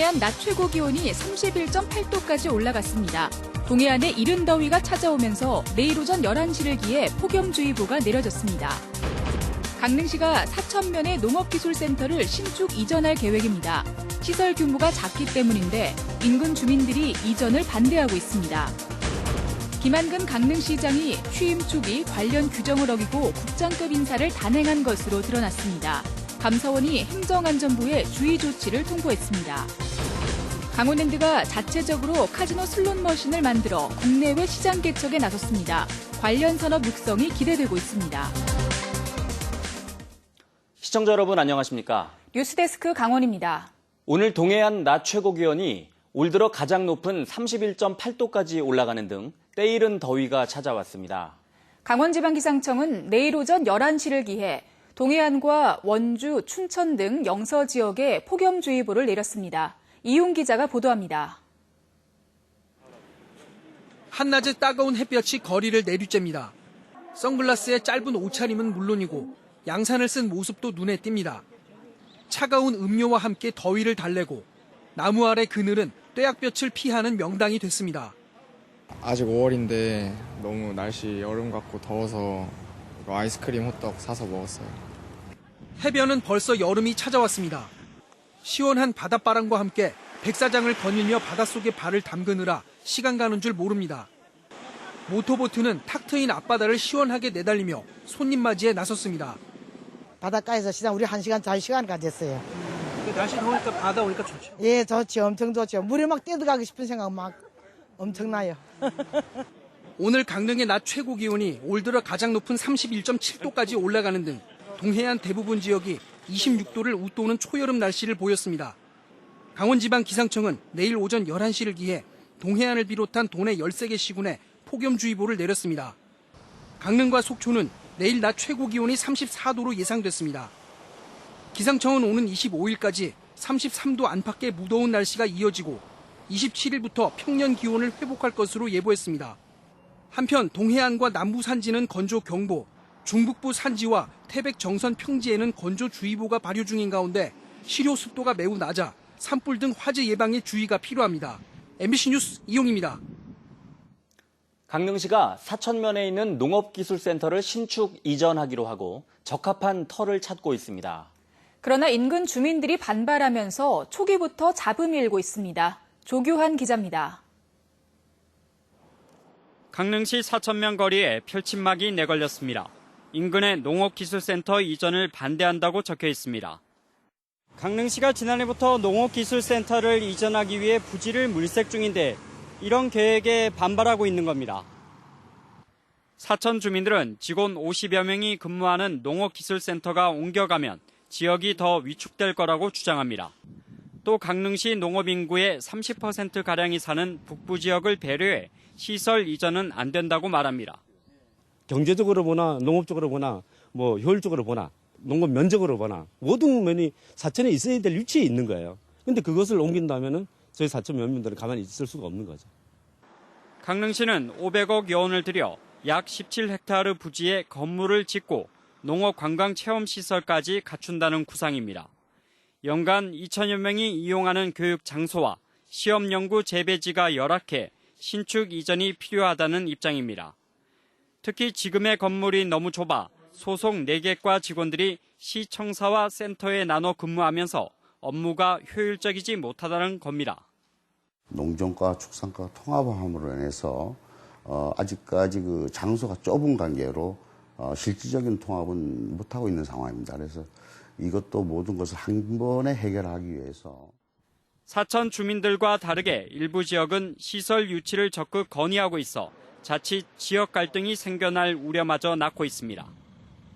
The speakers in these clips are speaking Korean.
동해안 낮 최고 기온이 31.8도까지 올라갔습니다. 동해안에 이른 더위가 찾아오면서 내일 오전 11시를 기해 폭염주의보가 내려졌습니다. 강릉시가 4,000면의 농업기술센터를 신축 이전할 계획입니다. 시설 규모가 작기 때문인데 인근 주민들이 이전을 반대하고 있습니다. 김한근 강릉시장이 취임 초기 관련 규정을 어기고 국장급 인사를 단행한 것으로 드러났습니다. 감사원이 행정안전부에 주의 조치를 통보했습니다. 강원랜드가 자체적으로 카지노 슬롯 머신을 만들어 국내외 시장 개척에 나섰습니다. 관련 산업 육성이 기대되고 있습니다. 시청자 여러분 안녕하십니까? 뉴스데스크 강원입니다. 오늘 동해안 낮 최고 기온이 올 들어 가장 높은 31.8도까지 올라가는 등 때이른 더위가 찾아왔습니다. 강원지방기상청은 내일 오전 11시를 기해 동해안과 원주, 춘천 등 영서 지역에 폭염주의보를 내렸습니다. 이용 기자가 보도합니다. 한낮에 따가운 햇볕이 거리를 내리쬐입니다. 선글라스에 짧은 옷차림은 물론이고 양산을 쓴 모습도 눈에 띕니다. 차가운 음료와 함께 더위를 달래고 나무 아래 그늘은 떼약볕을 피하는 명당이 됐습니다. 아직 5월인데 너무 날씨 여름 같고 더워서 아이스크림 호떡 사서 먹었어요. 해변은 벌써 여름이 찾아왔습니다. 시원한 바닷바람과 함께 백사장을 거닐며 바닷속에 발을 담그느라 시간 가는 줄 모릅니다. 모터보트는 탁 트인 앞바다를 시원하게 내달리며 손님 맞이에 나섰습니다. 바닷가에서 시장 우리 1시간, 2시간 가졌어요. 날씨 더우니까 바다 오니까 좋죠. 예, 좋죠. 엄청 좋죠. 물에 막 뛰어들어가고 싶은 생각 막 엄청나요. 오늘 강릉의 낮 최고 기온이 올 들어 가장 높은 31.7도까지 올라가는 등 동해안 대부분 지역이 26도를 웃도는 초여름 날씨를 보였습니다. 강원지방기상청은 내일 오전 11시를 기해 동해안을 비롯한 도내 13개 시군에 폭염주의보를 내렸습니다. 강릉과 속초는 내일 낮 최고 기온이 34도로 예상됐습니다. 기상청은 오는 25일까지 33도 안팎의 무더운 날씨가 이어지고 27일부터 평년 기온을 회복할 것으로 예보했습니다. 한편 동해안과 남부 산지는 건조경보, 중북부 산지와 태백 정선 평지에는 건조주의보가 발효 중인 가운데 실효 습도가 매우 낮아 산불 등 화재 예방에 주의가 필요합니다. MBC 뉴스 이용입니다. 강릉시가 사천면에 있는 농업기술센터를 신축 이전하기로 하고 적합한 터를 찾고 있습니다. 그러나 인근 주민들이 반발하면서 초기부터 잡음이 일고 있습니다. 조규환 기자입니다. 강릉시 사천면 거리에 펼침막이 내걸렸습니다. 인근의 농업기술센터 이전을 반대한다고 적혀 있습니다. 강릉시가 지난해부터 농업기술센터를 이전하기 위해 부지를 물색 중인데 이런 계획에 반발하고 있는 겁니다. 사천 주민들은 직원 50여 명이 근무하는 농업기술센터가 옮겨가면 지역이 더 위축될 거라고 주장합니다. 또 강릉시 농업인구의 30%가량이 사는 북부 지역을 배려해 시설 이전은 안 된다고 말합니다. 경제적으로 보나 농업적으로 보나 효율적으로 보나 농업 면적으로 보나 모든 면이 사천에 있어야 될 위치에 있는 거예요. 그런데 그것을 옮긴다면은 저희 사천 면민들은 가만히 있을 수가 없는 거죠. 강릉시는 500억 여원을 들여 약 17헥타르 부지에 건물을 짓고 농업관광체험시설까지 갖춘다는 구상입니다. 연간 2천여 명이 이용하는 교육 장소와 시험 연구 재배지가 열악해 신축 이전이 필요하다는 입장입니다. 특히 지금의 건물이 너무 좁아 소속 4개과 직원들이 시청사와 센터에 나눠 근무하면서 업무가 효율적이지 못하다는 겁니다. 농정과 축산과 통합함으로 인해서 아직까지 그 장소가 좁은 관계로 실질적인 통합은 못하고 있는 상황입니다. 그래서 이것도 모든 것을 한 번에 해결하기 위해서 사천 주민들과 다르게 일부 지역은 시설 유치를 적극 건의하고 있어 자칫 지역 갈등이 생겨날 우려마저 낳고 있습니다.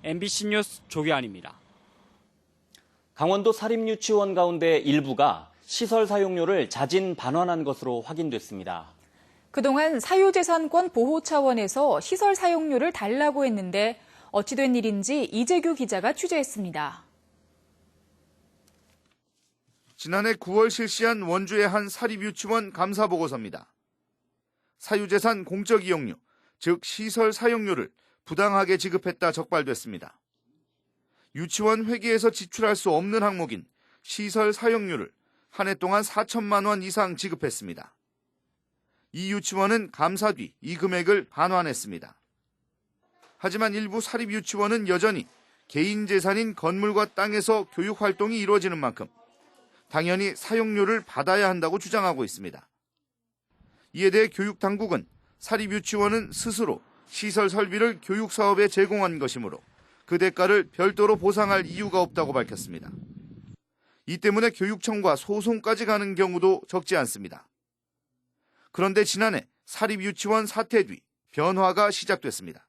MBC 뉴스 조규환입니다. 강원도 사립유치원 가운데 일부가 시설 사용료를 자진 반환한 것으로 확인됐습니다. 그동안 사유재산권 보호 차원에서 시설 사용료를 달라고 했는데 어찌된 일인지 이재규 기자가 취재했습니다. 지난해 9월 실시한 원주의 한 사립유치원 감사보고서입니다. 사유재산 공적 이용료, 즉 시설 사용료를 부당하게 지급했다 적발됐습니다. 유치원 회계에서 지출할 수 없는 항목인 시설 사용료를 한 해 동안 4천만 원 이상 지급했습니다. 이 유치원은 감사 뒤 이 금액을 반환했습니다. 하지만 일부 사립유치원은 여전히 개인 재산인 건물과 땅에서 교육 활동이 이루어지는 만큼 당연히 사용료를 받아야 한다고 주장하고 있습니다. 이에 대해 교육당국은 사립유치원은 스스로 시설 설비를 교육사업에 제공한 것이므로 그 대가를 별도로 보상할 이유가 없다고 밝혔습니다. 이 때문에 교육청과 소송까지 가는 경우도 적지 않습니다. 그런데 지난해 사립유치원 사태 뒤 변화가 시작됐습니다.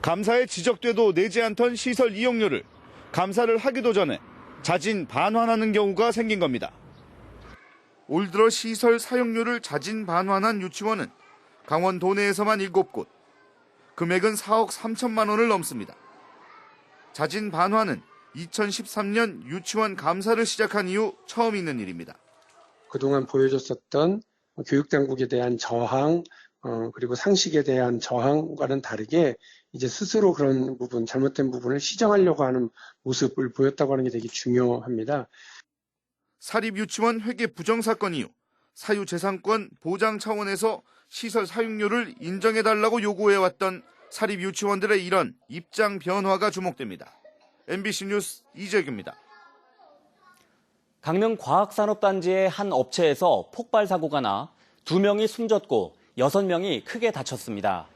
감사에 지적돼도 내지 않던 시설 이용료를 감사를 하기도 전에 자진 반환하는 경우가 생긴 겁니다. 올 들어 시설 사용료를 자진 반환한 유치원은 강원도 내에서만 7곳, 금액은 4억 3천만 원을 넘습니다. 자진 반환은 2013년 유치원 감사를 시작한 이후 처음 있는 일입니다. 그동안 보여줬었던 교육당국에 대한 저항, 그리고 상식에 대한 저항과는 다르게 이제 스스로 그런 부분, 잘못된 부분을 시정하려고 하는 모습을 보였다고 하는 게 되게 중요합니다. 사립유치원 회계 부정사건 이후 사유재산권 보장 차원에서 시설 사용료를 인정해달라고 요구해왔던 사립유치원들의 이런 입장 변화가 주목됩니다. MBC 뉴스 이재규입니다. 강릉 과학산업단지의 한 업체에서 폭발 사고가 나 2명이 숨졌고 6명이 크게 다쳤습니다.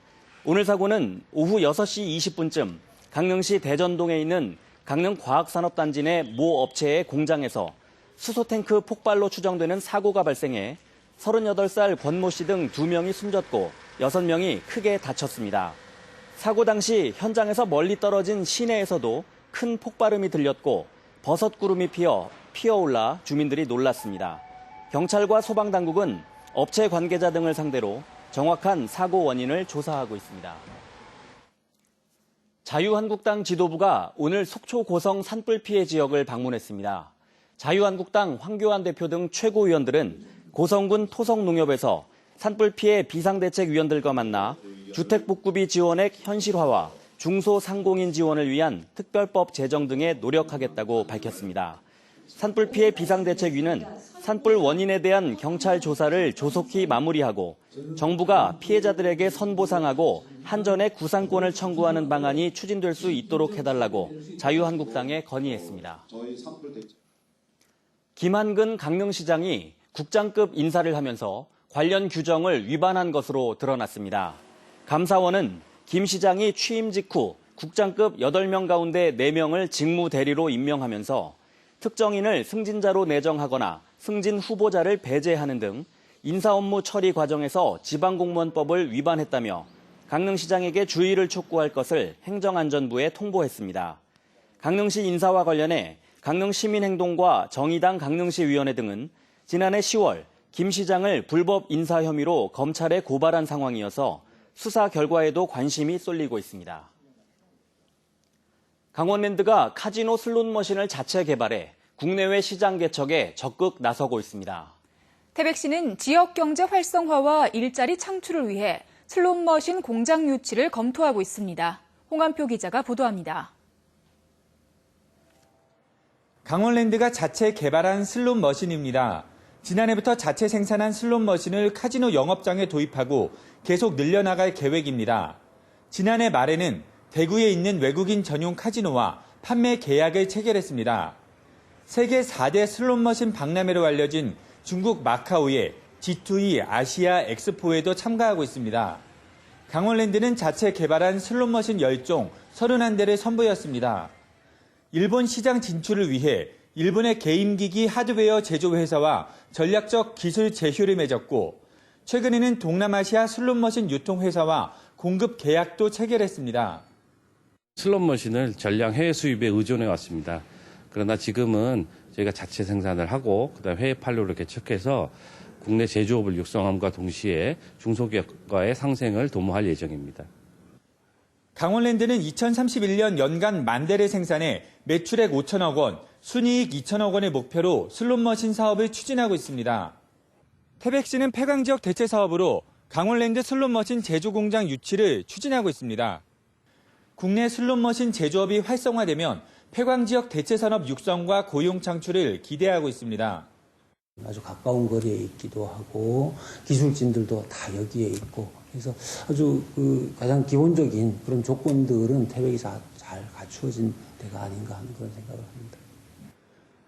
오늘 사고는 오후 6시 20분쯤 강릉시 대전동에 있는 강릉 과학산업단지 내 모 업체의 공장에서 수소탱크 폭발로 추정되는 사고가 발생해 38살 권모 씨 등 2명이 숨졌고 6명이 크게 다쳤습니다. 사고 당시 현장에서 멀리 떨어진 시내에서도 큰 폭발음이 들렸고 버섯구름이 피어올라 주민들이 놀랐습니다. 경찰과 소방당국은 업체 관계자 등을 상대로 정확한 사고 원인을 조사하고 있습니다. 자유한국당 지도부가 오늘 속초 고성 산불 피해 지역을 방문했습니다. 자유한국당 황교안 대표 등 최고위원들은 고성군 토성농협에서 산불 피해 비상대책위원들과 만나 주택복구비 지원액 현실화와 중소상공인 지원을 위한 특별법 제정 등에 노력하겠다고 밝혔습니다. 산불 피해 비상대책위는 산불 원인에 대한 경찰 조사를 조속히 마무리하고 정부가 피해자들에게 선보상하고 한전에 구상권을 청구하는 방안이 추진될 수 있도록 해달라고 자유한국당에 건의했습니다. 김한근 강릉시장이 국장급 인사를 하면서 관련 규정을 위반한 것으로 드러났습니다. 감사원은 김 시장이 취임 직후 국장급 8명 가운데 4명을 직무 대리로 임명하면서 특정인을 승진자로 내정하거나 승진 후보자를 배제하는 등 인사 업무 처리 과정에서 지방공무원법을 위반했다며 강릉시장에게 주의를 촉구할 것을 행정안전부에 통보했습니다. 강릉시 인사와 관련해 강릉시민행동과 정의당 강릉시위원회 등은 지난해 10월 김 시장을 불법 인사 혐의로 검찰에 고발한 상황이어서 수사 결과에도 관심이 쏠리고 있습니다. 강원랜드가 카지노 슬롯머신을 자체 개발해 국내외 시장 개척에 적극 나서고 있습니다. 태백시는 지역 경제 활성화와 일자리 창출을 위해 슬롯머신 공장 유치를 검토하고 있습니다. 홍한표 기자가 보도합니다. 강원랜드가 자체 개발한 슬롯머신입니다. 지난해부터 자체 생산한 슬롯머신을 카지노 영업장에 도입하고 계속 늘려나갈 계획입니다. 지난해 말에는 대구에 있는 외국인 전용 카지노와 판매 계약을 체결했습니다. 세계 4대 슬롯머신 박람회로 알려진 중국 마카오의 G2E 아시아 엑스포에도 참가하고 있습니다. 강원랜드는 자체 개발한 슬롯머신 10종 31대를 선보였습니다. 일본 시장 진출을 위해 일본의 게임기기 하드웨어 제조회사와 전략적 기술 제휴를 맺었고 최근에는 동남아시아 슬롯머신 유통회사와 공급 계약도 체결했습니다. 슬롯머신을 전량 해외 수입에 의존해 왔습니다. 그러나 지금은 저희가 자체 생산을 하고 그다음 해외 판로를 개척해서 국내 제조업을 육성함과 동시에 중소기업과의 상생을 도모할 예정입니다. 강원랜드는 2031년 연간 10,000대를 생산해 매출액 5천억 원, 순이익 2천억 원의 목표로 슬롯머신 사업을 추진하고 있습니다. 태백시는 폐광지역 대체 사업으로 강원랜드 슬롯머신 제조공장 유치를 추진하고 있습니다. 국내 슬롯머신 제조업이 활성화되면 폐광지역 대체 산업 육성과 고용 창출을 기대하고 있습니다. 아주 가까운 거리에 있기도 하고 기술진들도 다 여기에 있고 그래서 아주 가장 기본적인 그런 조건들은 태백이 잘 갖추어진 데가 아닌가 하는 그런 생각을 합니다.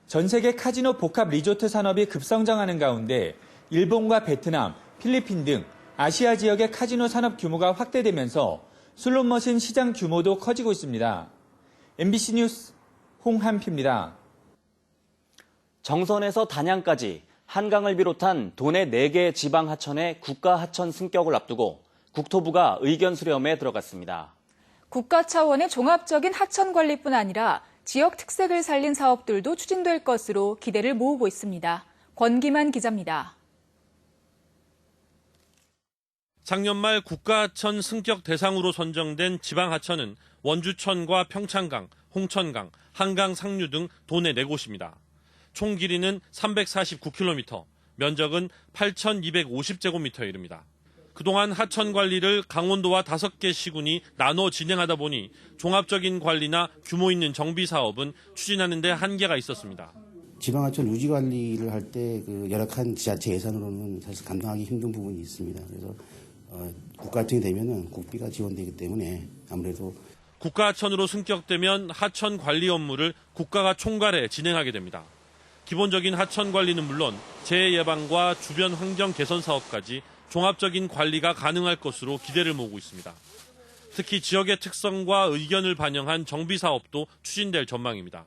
전 세계 카지노 복합 리조트 산업이 급성장하는 가운데 일본과 베트남, 필리핀 등 아시아 지역의 카지노 산업 규모가 확대되면서 슬롯머신 시장 규모도 커지고 있습니다. MBC 뉴스 홍한표입니다. 정선에서 단양까지 한강을 비롯한 도내 4개 지방 하천의 국가 하천 승격을 앞두고 국토부가 의견 수렴에 들어갔습니다. 국가 차원의 종합적인 하천 관리뿐 아니라 지역 특색을 살린 사업들도 추진될 것으로 기대를 모으고 있습니다. 권기만 기자입니다. 작년 말 국가하천 승격 대상으로 선정된 지방하천은 원주천과 평창강, 홍천강, 한강 상류 등 도내 4곳입니다. 총 길이는 349km, 면적은 8,250제곱미터에 이릅니다. 그동안 하천 관리를 강원도와 5개 시군이 나눠 진행하다 보니 종합적인 관리나 규모 있는 정비 사업은 추진하는 데 한계가 있었습니다. 지방하천 유지 관리를 할 때 열악한 지자체 예산으로는 사실 감당하기 힘든 부분이 있습니다. 그래서 국가하천이 되면은 국비가 지원되기 때문에 아무래도 국가하천으로 승격되면 하천 관리 업무를 국가가 총괄해 진행하게 됩니다. 기본적인 하천 관리는 물론 재해 예방과 주변 환경 개선 사업까지 종합적인 관리가 가능할 것으로 기대를 모으고 있습니다. 특히 지역의 특성과 의견을 반영한 정비 사업도 추진될 전망입니다.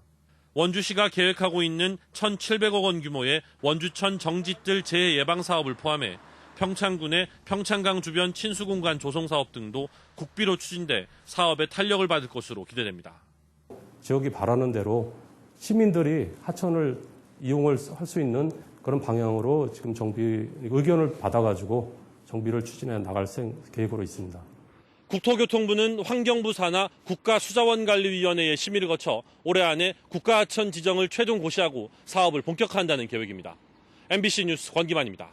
원주시가 계획하고 있는 1,700억 원 규모의 원주천 정지뜰 재해 예방 사업을 포함해 평창군의 평창강 주변 친수 공간 조성 사업 등도 국비로 추진돼 사업에 탄력을 받을 것으로 기대됩니다. 지역이 바라는 대로 시민들이 하천을 이용을 할 수 있는 그런 방향으로 지금 정비 의견을 받아가지고 정비를 추진해 나갈 계획으로 있습니다. 국토교통부는 환경부 산하 국가수자원관리위원회의 심의를 거쳐 올해 안에 국가하천 지정을 최종 고시하고 사업을 본격화한다는 계획입니다. MBC 뉴스 권기만입니다.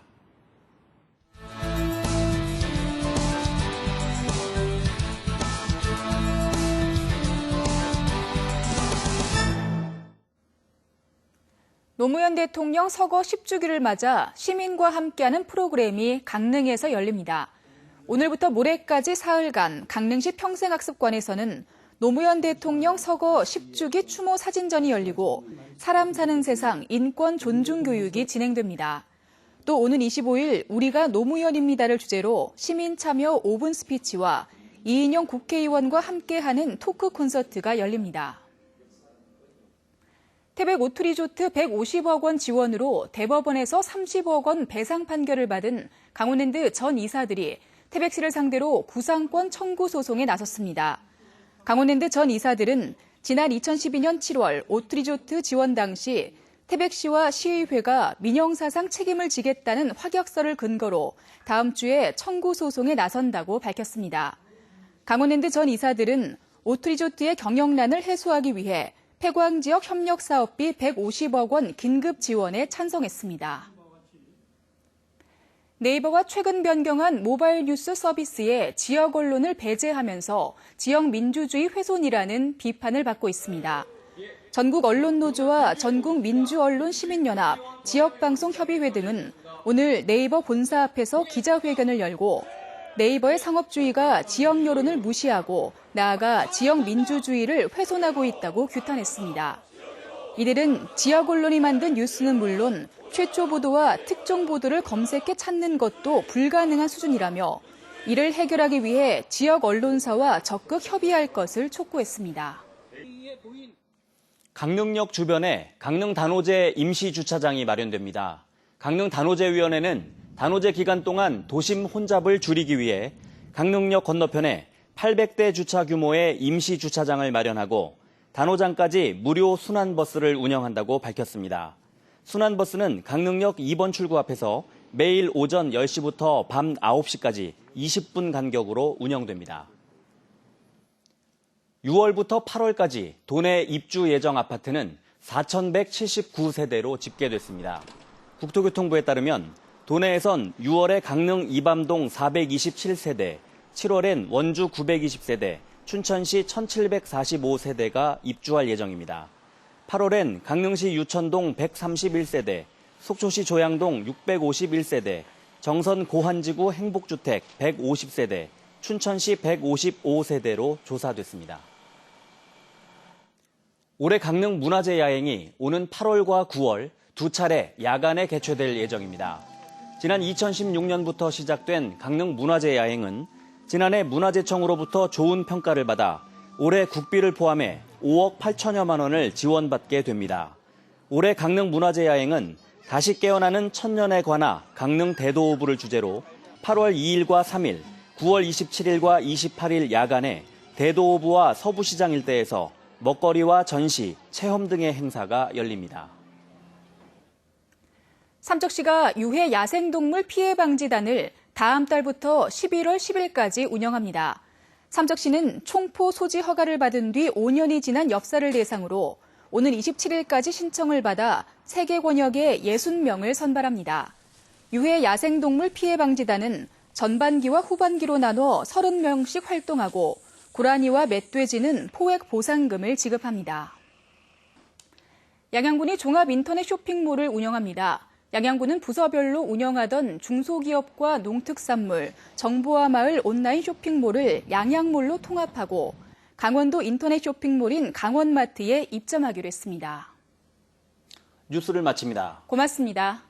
노무현 대통령 서거 10주기를 맞아 시민과 함께하는 프로그램이 강릉에서 열립니다. 오늘부터 모레까지 사흘간 강릉시 평생학습관에서는 노무현 대통령 서거 10주기 추모 사진전이 열리고 사람 사는 세상 인권 존중 교육이 진행됩니다. 또 오는 25일 우리가 노무현입니다를 주제로 시민 참여 5분 스피치와 이인영 국회의원과 함께하는 토크 콘서트가 열립니다. 태백 오트리조트 150억 원 지원으로 대법원에서 30억 원 배상 판결을 받은 강원랜드 전 이사들이 태백시를 상대로 구상권 청구 소송에 나섰습니다. 강원랜드 전 이사들은 지난 2012년 7월 오트리조트 지원 당시 태백시와 시의회가 민영사상 책임을 지겠다는 확약서를 근거로 다음 주에 청구 소송에 나선다고 밝혔습니다. 강원랜드 전 이사들은 오트리조트의 경영난을 해소하기 위해 폐광 지역 협력 사업비 150억 원 긴급 지원에 찬성했습니다. 네이버가 최근 변경한 모바일 뉴스 서비스에 지역 언론을 배제하면서 지역 민주주의 훼손이라는 비판을 받고 있습니다. 전국언론노조와 전국민주언론시민연합, 지역방송협의회 등은 오늘 네이버 본사 앞에서 기자회견을 열고 네이버의 상업주의가 지역 여론을 무시하고 나아가 지역 민주주의를 훼손하고 있다고 규탄했습니다. 이들은 지역 언론이 만든 뉴스는 물론 최초 보도와 특정 보도를 검색해 찾는 것도 불가능한 수준이라며 이를 해결하기 위해 지역 언론사와 적극 협의할 것을 촉구했습니다. 강릉역 주변에 강릉 단오제 임시 주차장이 마련됩니다. 강릉 단오제위원회는 단오제 기간 동안 도심 혼잡을 줄이기 위해 강릉역 건너편에 800대 주차 규모의 임시 주차장을 마련하고 단오장까지 무료 순환버스를 운영한다고 밝혔습니다. 순환버스는 강릉역 2번 출구 앞에서 매일 오전 10시부터 밤 9시까지 20분 간격으로 운영됩니다. 6월부터 8월까지 도내 입주 예정 아파트는 4,179세대로 집계됐습니다. 국토교통부에 따르면 도내에선 6월에 강릉 이밤동 427세대, 7월엔 원주 920세대, 춘천시 1,745세대가 입주할 예정입니다. 8월엔 강릉시 유천동 131세대, 속초시 조양동 651세대, 정선 고한지구 행복주택 150세대, 춘천시 155세대로 조사됐습니다. 올해 강릉 문화제 야행이 오는 8월과 9월 두 차례 야간에 개최될 예정입니다. 지난 2016년부터 시작된 강릉 문화제 야행은 지난해 문화재청으로부터 좋은 평가를 받아 올해 국비를 포함해 5억 8천여만 원을 지원받게 됩니다. 올해 강릉 문화제 야행은 다시 깨어나는 천년의 관아 강릉 대도호부를 주제로 8월 2일과 3일, 9월 27일과 28일 야간에 대도호부와 서부시장 일대에서 먹거리와 전시, 체험 등의 행사가 열립니다. 삼척시가 유해 야생동물 피해 방지단을 다음 달부터 11월 10일까지 운영합니다. 삼척시는 총포 소지 허가를 받은 뒤 5년이 지난 엽사를 대상으로 오는 27일까지 신청을 받아 3개 권역에 60명을 선발합니다. 유해 야생동물 피해 방지단은 전반기와 후반기로 나눠 30명씩 활동하고 고라니와 멧돼지는 포획 보상금을 지급합니다. 양양군이 종합 인터넷 쇼핑몰을 운영합니다. 양양군은 부서별로 운영하던 중소기업과 농특산물, 정보화 마을 온라인 쇼핑몰을 양양몰로 통합하고 강원도 인터넷 쇼핑몰인 강원마트에 입점하기로 했습니다. 뉴스를 마칩니다. 고맙습니다.